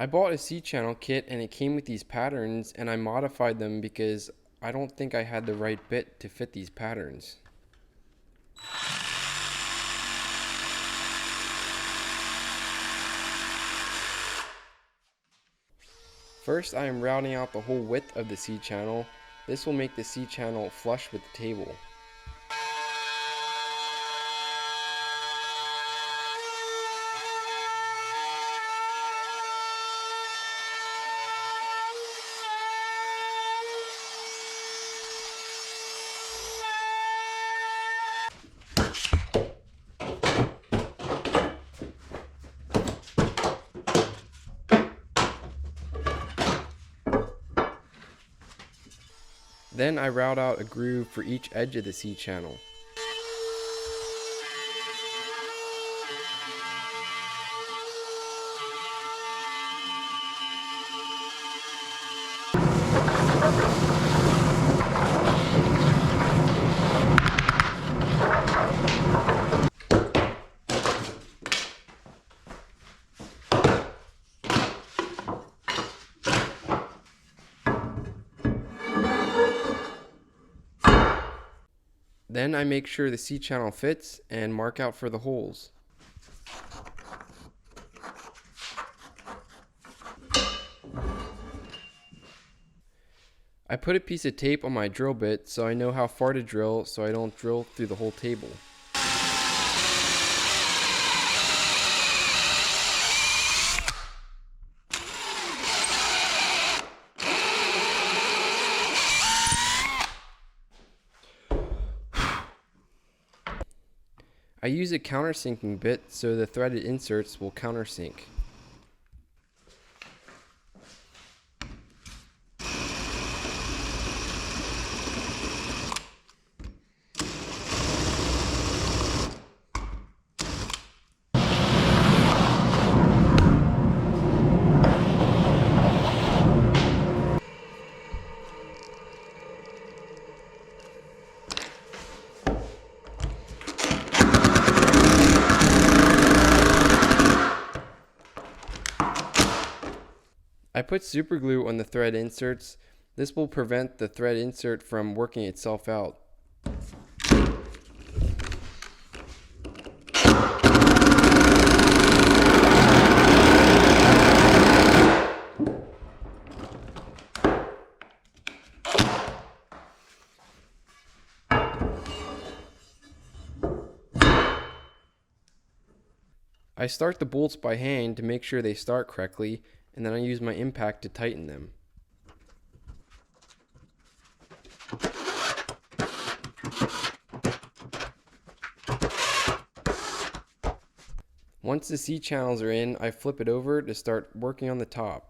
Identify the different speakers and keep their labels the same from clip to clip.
Speaker 1: I bought a C-channel kit and it came with these patterns, and I modified them because I don't think I had the right bit to fit these patterns. First, I am routing out the whole width of the C-channel. This will make the C-channel flush with the table. Then I route out a groove for each edge of the C-channel. Then I make sure the C-channel fits and mark out for the holes. I put a piece of tape on my drill bit so I know how far to drill so I don't drill through the whole table. I use a countersinking bit so the threaded inserts will countersink. I put super glue on the thread inserts. This will prevent the thread insert from working itself out. I start the bolts by hand to make sure they start correctly, and then I use my impact to tighten them. Once the C-channels are in, I flip it over to start working on the top.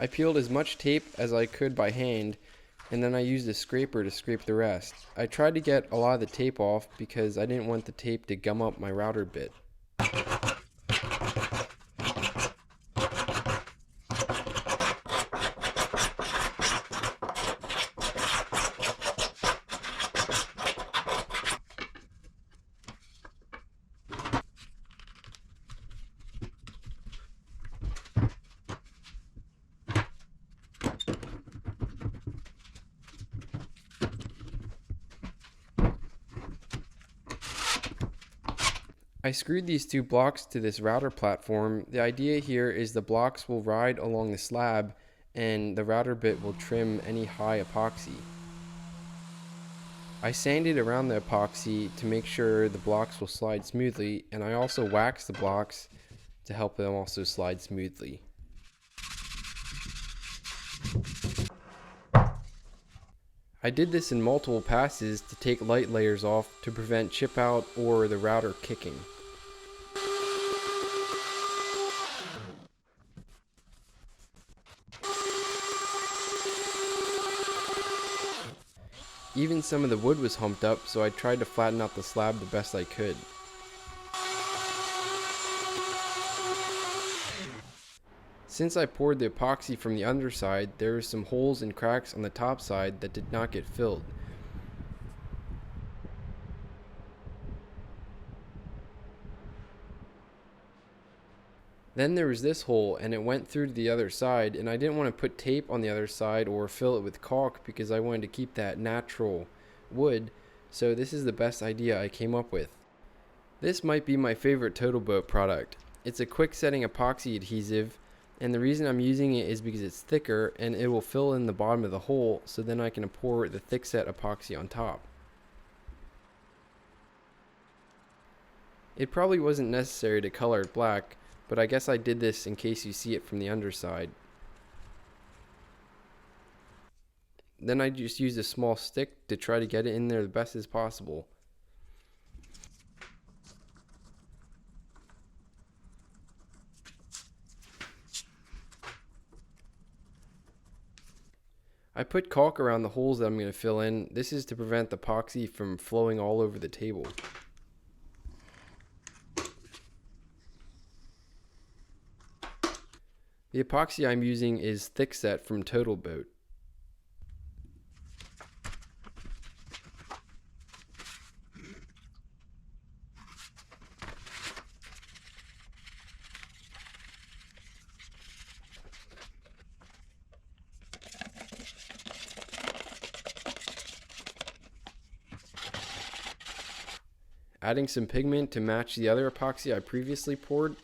Speaker 1: I peeled as much tape as I could by hand, and then I used a scraper to scrape the rest. I tried to get a lot of the tape off because I didn't want the tape to gum up my router bit. I screwed these two blocks to this router platform. The idea here is the blocks will ride along the slab and the router bit will trim any high epoxy. I sanded around the epoxy to make sure the blocks will slide smoothly, and I also waxed the blocks to help them also slide smoothly. I did this in multiple passes to take light layers off to prevent chip out or the router kicking. Even some of the wood was humped up, so I tried to flatten out the slab the best I could. Since I poured the epoxy from the underside, there were some holes and cracks on the top side that did not get filled. Then there was this hole, and it went through to the other side, and I didn't want to put tape on the other side or fill it with caulk because I wanted to keep that natural wood, so this is the best idea I came up with. This might be my favorite Total Boat product. It's a quick setting epoxy adhesive, and the reason I'm using it is because it's thicker and it will fill in the bottom of the hole, so then I can pour the thick set epoxy on top. It probably wasn't necessary to color it black, but I guess I did this in case you see it from the underside. Then I just used a small stick to try to get it in there the best as possible. I put caulk around the holes that I'm going to fill in. This is to prevent the epoxy from flowing all over the table. The epoxy I'm using is thickset from Total Boat. Adding some pigment to match the other epoxy I previously poured.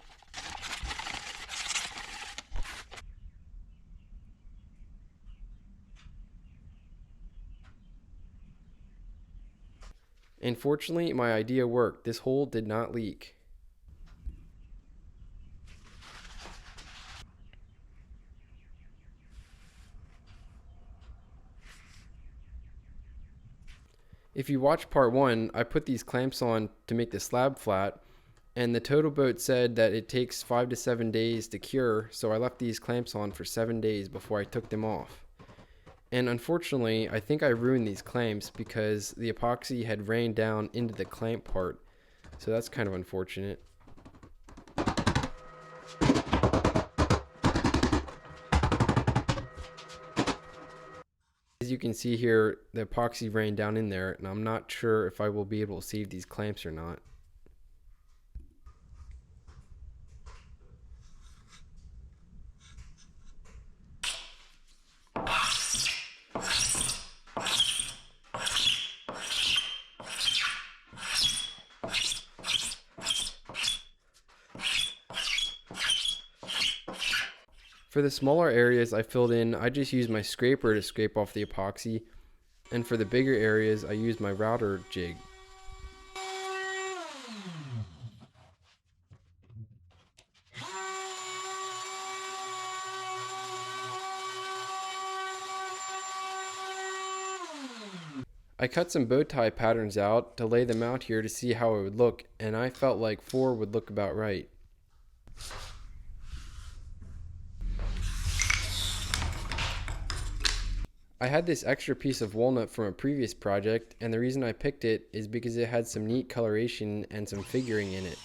Speaker 1: And fortunately, my idea worked. This hole did not leak. If you watch part 1, I put these clamps on to make the slab flat, and the Total Boat said that it takes 5 to 7 days to cure, so I left these clamps on for 7 days before I took them off. And unfortunately, I think I ruined these clamps because the epoxy had rained down into the clamp part, so that's kind of unfortunate. As you can see here, the epoxy rained down in there, and I'm not sure if I will be able to save these clamps or not. For the smaller areas I filled in, I just used my scraper to scrape off the epoxy, and for the bigger areas I used my router jig. I cut some bow tie patterns out to lay them out here to see how it would look, and I felt like 4 would look about right. I had this extra piece of walnut from a previous project, and the reason I picked it is because it had some neat coloration and some figuring in it.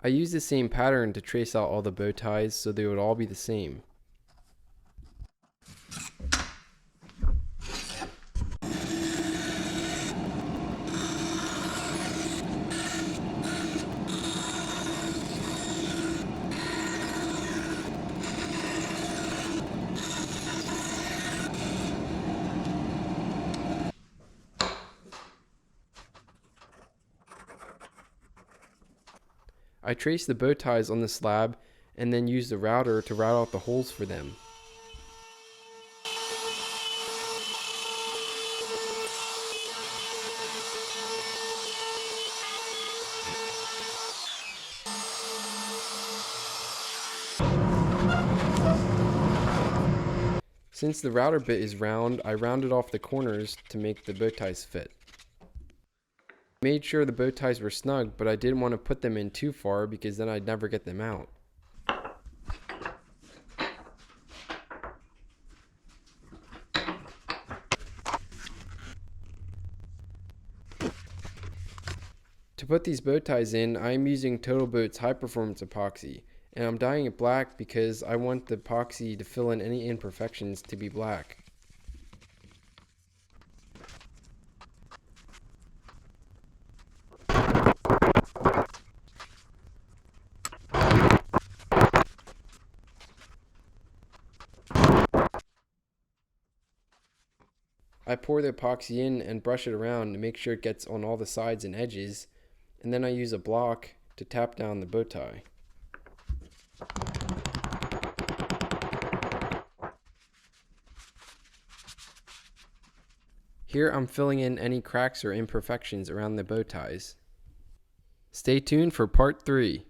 Speaker 1: I used the same pattern to trace out all the bow ties so they would all be the same. I traced the bow ties on the slab and then used the router to route out the holes for them. Since the router bit is round, I rounded off the corners to make the bow ties fit. I made sure the bow ties were snug, but I didn't want to put them in too far because then I'd never get them out. To put these bow ties in, I am using Total Boat's high performance epoxy, and I'm dyeing it black because I want the epoxy to fill in any imperfections to be black. I pour the epoxy in and brush it around to make sure it gets on all the sides and edges, and then I use a block to tap down the bow tie. Here I'm filling in any cracks or imperfections around the bow ties. Stay tuned for part 3.